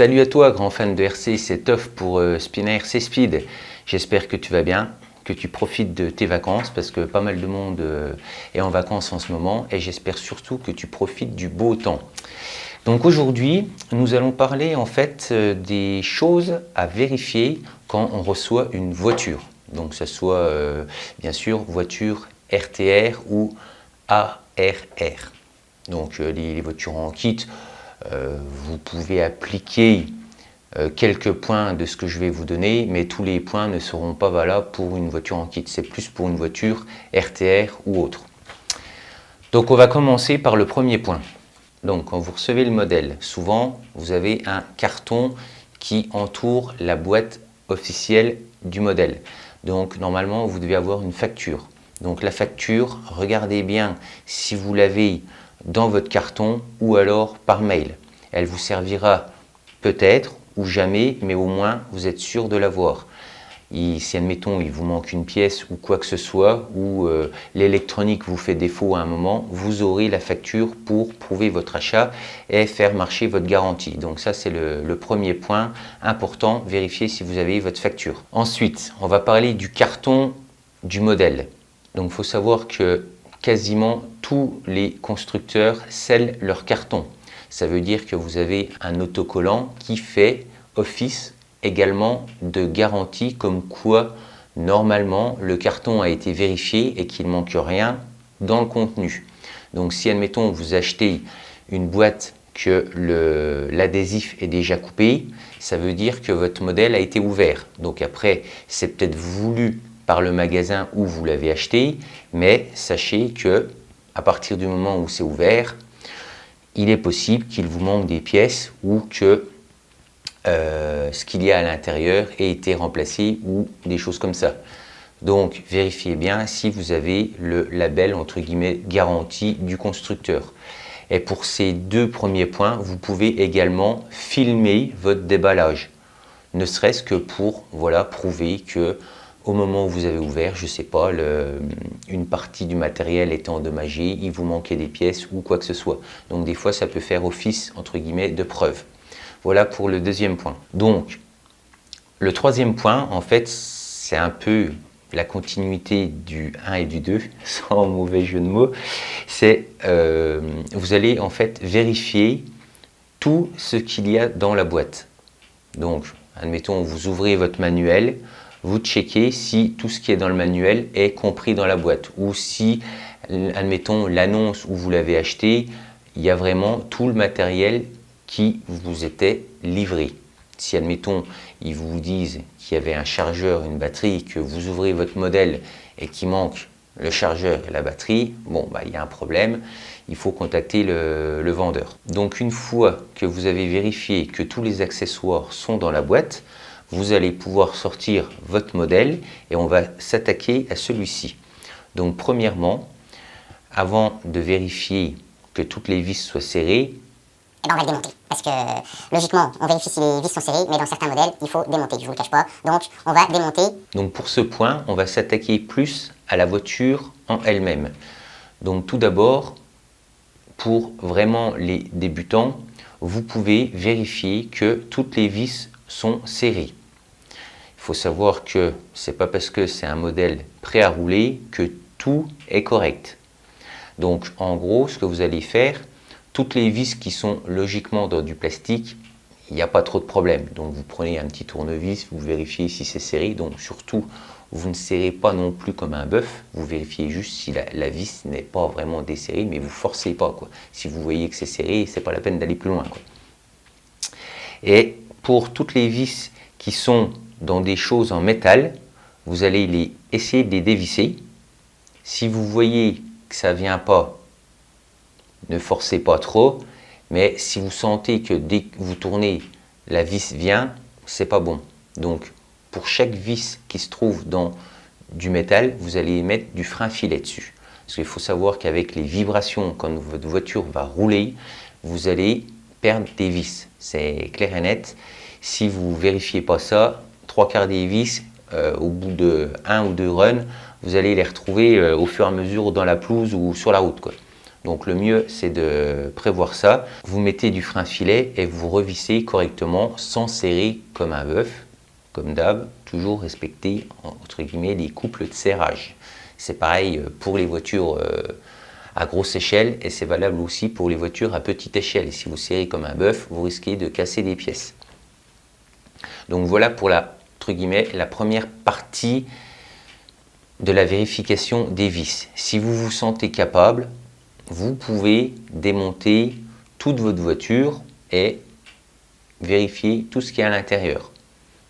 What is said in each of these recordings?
Salut à toi, grand fan de RC, c'est Toff pour Spinner RC Speed. J'espère que tu vas bien, que tu profites de tes vacances parce que pas mal de monde est en vacances en ce moment et j'espère surtout que tu profites du beau temps. Donc aujourd'hui, nous allons parler en fait des choses à vérifier quand on reçoit une voiture. Donc que ce soit bien sûr voiture RTR ou ARR. Donc les voitures en kit. Vous pouvez appliquer quelques points de ce que je vais vous donner, mais tous les points ne seront pas valables pour une voiture en kit. C'est plus pour une voiture RTR ou autre. Donc on va commencer par le premier point. Donc quand vous recevez le modèle, souvent vous avez un carton qui entoure la boîte officielle du modèle. Donc normalement vous devez avoir une facture. Donc la facture, regardez bien si vous l'avez dans votre carton ou alors par mail. Elle vous servira peut-être ou jamais, mais au moins vous êtes sûr de l'avoir. Si admettons il vous manque une pièce ou quoi que ce soit, ou l'électronique vous fait défaut à un moment, vous aurez la facture pour prouver votre achat et faire marcher votre garantie. Donc ça c'est le premier point important, vérifiez si vous avez votre facture. Ensuite, on va parler du carton du modèle. Donc il faut savoir que quasiment tous les constructeurs scellent leur carton. Ça veut dire que vous avez un autocollant qui fait office également de garantie, comme quoi normalement le carton a été vérifié et qu'il ne manque rien dans le contenu. Donc si admettons vous achetez une boîte que l'adhésif est déjà coupé, ça veut dire que votre modèle a été ouvert. Donc après c'est peut-être voulu par le magasin où vous l'avez acheté, mais sachez que à partir du moment où c'est ouvert, il est possible qu'il vous manque des pièces ou que ce qu'il y a à l'intérieur ait été remplacé ou des choses comme ça. Donc vérifiez bien si vous avez le label entre guillemets garantie du constructeur. Et pour ces deux premiers points, vous pouvez également filmer votre déballage, ne serait-ce que pour prouver que au moment où vous avez ouvert, je ne sais pas, une partie du matériel était endommagée, il vous manquait des pièces ou quoi que ce soit. Donc des fois, ça peut faire office, entre guillemets, de preuve. Voilà pour le deuxième point. Donc, le troisième point, en fait, c'est un peu la continuité du 1 et du 2, sans mauvais jeu de mots. C'est, vous allez en fait vérifier tout ce qu'il y a dans la boîte. Donc, admettons, vous ouvrez votre manuel, vous checkez si tout ce qui est dans le manuel est compris dans la boîte ou si, admettons, l'annonce où vous l'avez acheté, il y a vraiment tout le matériel qui vous était livré. Si, admettons, ils vous disent qu'il y avait un chargeur, une batterie, que vous ouvrez votre modèle et qu'il manque le chargeur et la batterie, bon, il y a un problème, il faut contacter le vendeur. Donc une fois que vous avez vérifié que tous les accessoires sont dans la boîte, vous allez pouvoir sortir votre modèle et on va s'attaquer à celui-ci. Donc premièrement, avant de vérifier que toutes les vis soient serrées, on va le démonter. Parce que logiquement, on vérifie si les vis sont serrées, mais dans certains modèles, il faut démonter, je ne vous le cache pas. Donc on va démonter. Donc pour ce point, on va s'attaquer plus à la voiture en elle-même. Donc tout d'abord, pour vraiment les débutants, vous pouvez vérifier que toutes les vis sont serrées. Il faut savoir que ce n'est pas parce que c'est un modèle prêt à rouler que tout est correct. Donc en gros, ce que vous allez faire, toutes les vis qui sont logiquement dans du plastique, il n'y a pas trop de problème. Donc vous prenez un petit tournevis, vous vérifiez si c'est serré. Donc surtout, vous ne serrez pas non plus comme un bœuf. Vous vérifiez juste si la vis n'est pas vraiment desserrée, mais vous ne forcez pas, quoi. Si vous voyez que c'est serré, ce n'est pas la peine d'aller plus loin, quoi. Et pour toutes les vis qui sont dans des choses en métal, vous allez essayer de les dévisser. Si vous voyez que ça ne vient pas, ne forcez pas trop, mais si vous sentez que dès que vous tournez, la vis vient, c'est pas bon. Donc, pour chaque vis qui se trouve dans du métal, vous allez mettre du frein filet dessus. Parce qu'il faut savoir qu'avec les vibrations, quand votre voiture va rouler, vous allez perdre des vis. C'est clair et net. Si vous ne vérifiez pas ça, 3/4 des vis, au bout de 1 ou 2 runs, vous allez les retrouver au fur et à mesure dans la pelouse ou sur la route, quoi. Donc le mieux, c'est de prévoir ça. Vous mettez du frein filet et vous revissez correctement sans serrer comme un bœuf, comme d'hab. Toujours respecter, entre guillemets, les couples de serrage. C'est pareil pour les voitures à grosse échelle et c'est valable aussi pour les voitures à petite échelle. Et si vous serrez comme un bœuf, vous risquez de casser des pièces. Donc voilà pour la, entre guillemets, la première partie de la vérification des vis. Si vous vous sentez capable, vous pouvez démonter toute votre voiture et vérifier tout ce qui est à l'intérieur.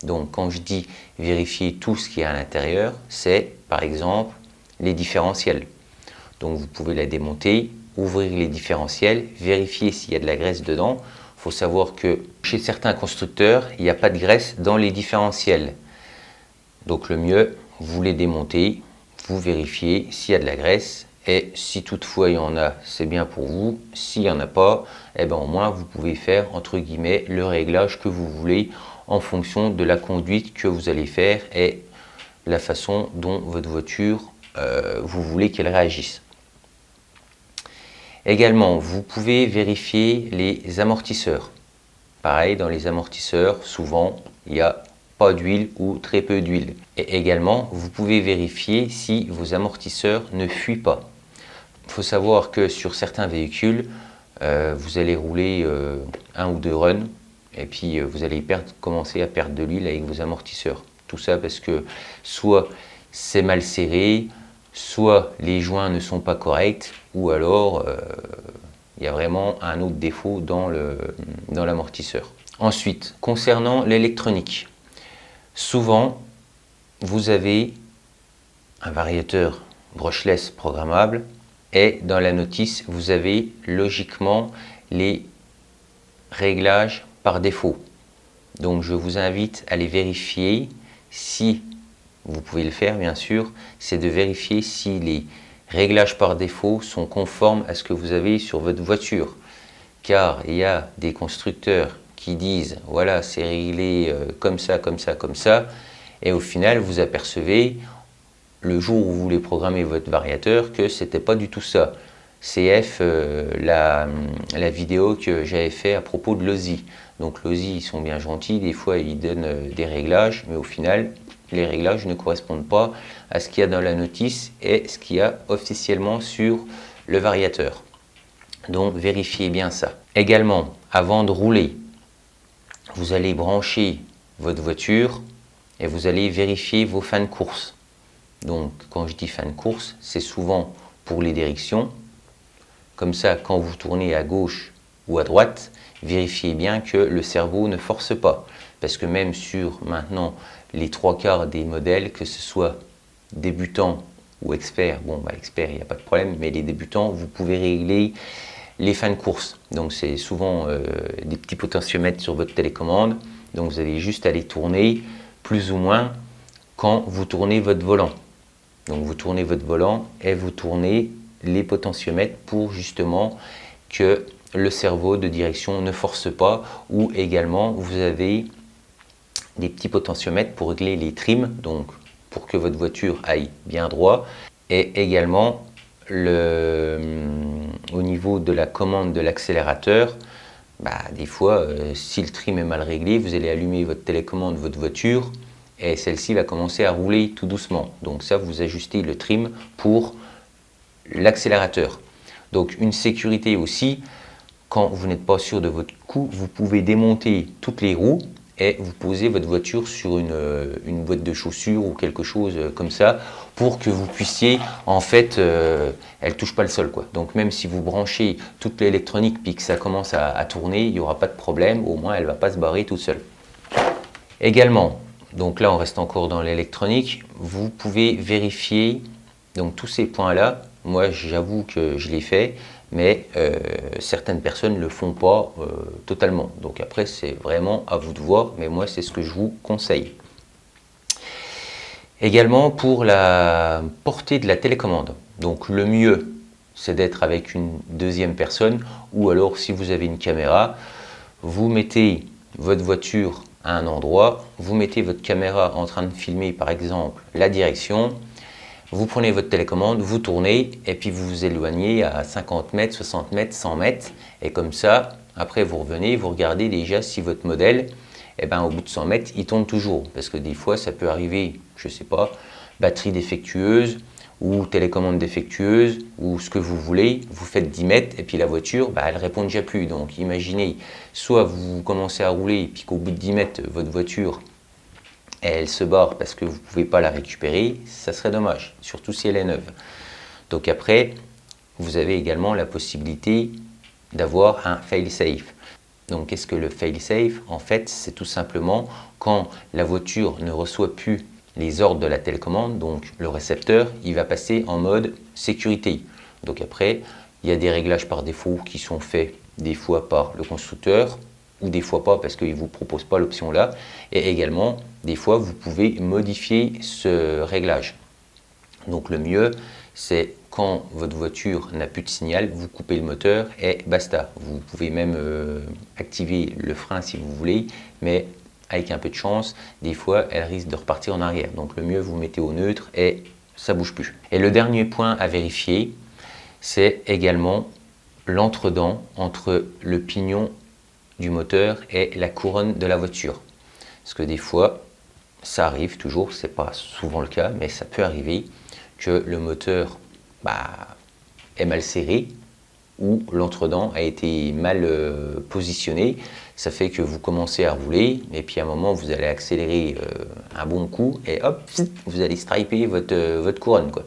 Donc quand je dis vérifier tout ce qui est à l'intérieur, c'est par exemple les différentiels. Donc vous pouvez la démonter, ouvrir les différentiels, vérifier s'il y a de la graisse dedans. Il faut savoir que chez certains constructeurs, il n'y a pas de graisse dans les différentiels. Donc le mieux, vous les démontez, vous vérifiez s'il y a de la graisse. Et si toutefois il y en a, c'est bien pour vous. S'il n'y en a pas, eh ben, au moins vous pouvez faire entre guillemets le réglage que vous voulez en fonction de la conduite que vous allez faire et la façon dont votre voiture, vous voulez qu'elle réagisse. Également, vous pouvez vérifier les amortisseurs. Pareil, dans les amortisseurs, souvent, il n'y a pas d'huile ou très peu d'huile. Et également, vous pouvez vérifier si vos amortisseurs ne fuient pas. Il faut savoir que sur certains véhicules, vous allez rouler 1 ou 2 runs et puis vous allez commencer à perdre de l'huile avec vos amortisseurs. Tout ça parce que soit c'est mal serré, soit les joints ne sont pas corrects, ou alors il y a vraiment un autre défaut dans l'amortisseur. Ensuite, concernant l'électronique, souvent vous avez un variateur brushless programmable et dans la notice vous avez logiquement les réglages par défaut. Donc je vous invite à les vérifier. Si vous pouvez le faire bien sûr, c'est de vérifier si les réglages par défaut sont conformes à ce que vous avez sur votre voiture. Car il y a des constructeurs qui disent voilà c'est réglé comme ça, comme ça, comme ça, et au final vous apercevez le jour où vous voulez programmer votre variateur que c'était pas du tout ça. CF, la vidéo que j'avais fait à propos de l'OSI. Donc l'OSI, ils sont bien gentils, des fois ils donnent des réglages, mais au final, les réglages ne correspondent pas à ce qu'il y a dans la notice et ce qu'il y a officiellement sur le variateur. Donc vérifiez bien ça. Également, avant de rouler, vous allez brancher votre voiture et vous allez vérifier vos fins de course. Donc quand je dis fin de course, c'est souvent pour les directions. Comme ça, quand vous tournez à gauche ou à droite, vérifiez bien que le cerveau ne force pas. Parce que même sur maintenant les 3/4 des modèles, que ce soit débutants ou experts, bon bah expert il n'y a pas de problème, mais les débutants, vous pouvez régler les fins de course. Donc c'est souvent des petits potentiomètres sur votre télécommande. Donc vous allez juste aller tourner plus ou moins quand vous tournez votre volant. Donc vous tournez votre volant et vous tournez les potentiomètres pour justement que le cerveau de direction ne force pas, ou également vous avez des petits potentiomètres pour régler les trims, donc pour que votre voiture aille bien droit, et également au niveau de la commande de l'accélérateur, des fois si le trim est mal réglé, vous allez allumer votre télécommande de votre voiture et celle-ci va commencer à rouler tout doucement. Donc ça, vous ajustez le trim pour l'accélérateur. Donc une sécurité aussi, quand vous n'êtes pas sûr de votre coup, vous pouvez démonter toutes les roues et vous posez votre voiture sur une boîte de chaussures ou quelque chose comme ça pour que vous puissiez, en fait, elle ne touche pas le sol, quoi. Donc même si vous branchez toute l'électronique puis que ça commence à tourner, il n'y aura pas de problème, au moins elle ne va pas se barrer toute seule. Également, donc là on reste encore dans l'électronique, vous pouvez vérifier donc tous ces points-là. Moi j'avoue que je l'ai fait, mais certaines personnes ne le font pas totalement. Donc après c'est vraiment à vous de voir, mais moi c'est ce que je vous conseille. Également pour la portée de la télécommande. Donc le mieux c'est d'être avec une deuxième personne, ou alors si vous avez une caméra, vous mettez votre voiture à un endroit, vous mettez votre caméra en train de filmer par exemple la direction, Vous prenez votre télécommande, vous tournez et puis vous vous éloignez à 50 mètres, 60 mètres, 100 mètres. Et comme ça, après vous revenez, vous regardez déjà si votre modèle, au bout de 100 mètres, il tourne toujours. Parce que des fois, ça peut arriver, je ne sais pas, batterie défectueuse ou télécommande défectueuse ou ce que vous voulez. Vous faites 10 mètres et puis la voiture, elle ne répond déjà plus. Donc imaginez, soit vous commencez à rouler et puis qu'au bout de 10 mètres, votre voiture, elle se barre parce que vous ne pouvez pas la récupérer, ça serait dommage, surtout si elle est neuve. Donc après, vous avez également la possibilité d'avoir un fail-safe. Donc qu'est-ce que le fail-safe? En fait, c'est tout simplement quand la voiture ne reçoit plus les ordres de la télécommande, donc le récepteur, il va passer en mode sécurité. Donc après, il y a des réglages par défaut qui sont faits des fois par le constructeur, ou des fois pas parce qu'il ne vous propose pas l'option là. Et également, des fois, vous pouvez modifier ce réglage. Donc le mieux, c'est quand votre voiture n'a plus de signal, vous coupez le moteur et basta. Vous pouvez même activer le frein si vous voulez, mais avec un peu de chance, des fois, elle risque de repartir en arrière. Donc le mieux, vous mettez au neutre et ça ne bouge plus. Et le dernier point à vérifier, c'est également l'entredent entre le pignon du moteur et la couronne de la voiture. Parce que des fois, ça arrive toujours, c'est pas souvent le cas, mais ça peut arriver que le moteur est mal serré ou l'entredent a été mal positionné. Ça fait que vous commencez à rouler et puis à un moment vous allez accélérer un bon coup et hop, vous allez striper votre couronne, quoi.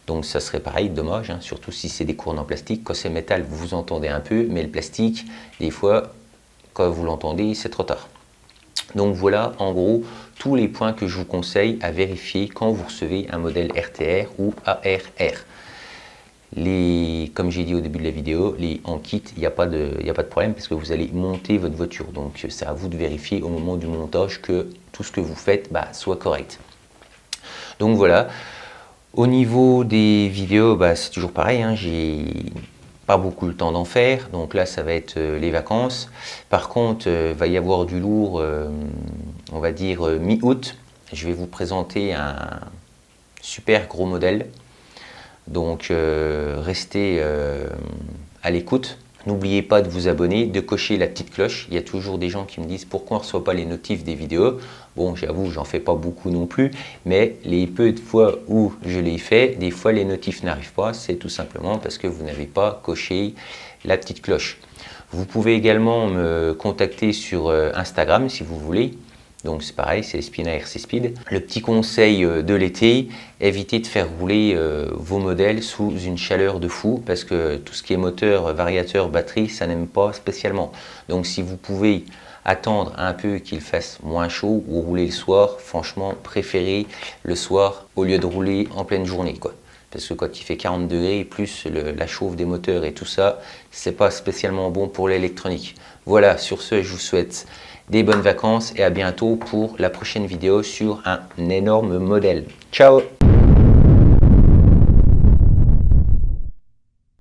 Donc ça serait pareil, dommage, hein, surtout si c'est des couronnes en plastique. Quand c'est métal, vous vous entendez un peu, mais le plastique, des fois, quand vous l'entendez, c'est trop tard. Donc voilà, en gros, tous les points que je vous conseille à vérifier quand vous recevez un modèle RTR ou ARR. Comme j'ai dit au début de la vidéo, en kit, il n'y a pas de problème parce que vous allez monter votre voiture. Donc c'est à vous de vérifier au moment du montage que tout ce que vous faites soit correct. Donc voilà. Au niveau des vidéos, c'est toujours pareil, hein, j'ai pas beaucoup le temps d'en faire, donc là ça va être les vacances. Par contre, va y avoir du lourd, on va dire mi-août. Je vais vous présenter un super gros modèle, donc restez à l'écoute. N'oubliez pas de vous abonner, de cocher la petite cloche. Il y a toujours des gens qui me disent pourquoi on ne reçoit pas les notifs des vidéos. Bon, j'avoue, j'en fais pas beaucoup non plus, mais les peu de fois où je l'ai fait, des fois les notifs n'arrivent pas. C'est tout simplement parce que vous n'avez pas coché la petite cloche. Vous pouvez également me contacter sur Instagram si vous voulez. Donc c'est pareil, c'est Spina RC Speed. Le petit conseil de l'été, évitez de faire rouler vos modèles sous une chaleur de fou parce que tout ce qui est moteur, variateur, batterie, ça n'aime pas spécialement. Donc si vous pouvez attendre un peu qu'il fasse moins chaud ou rouler le soir, franchement préférez le soir au lieu de rouler en pleine journée, quoi. Parce que quand il fait 40 degrés, plus la chauffe des moteurs et tout ça, c'est pas spécialement bon pour l'électronique. Voilà, sur ce, je vous souhaite des bonnes vacances et à bientôt pour la prochaine vidéo sur un énorme modèle. Ciao!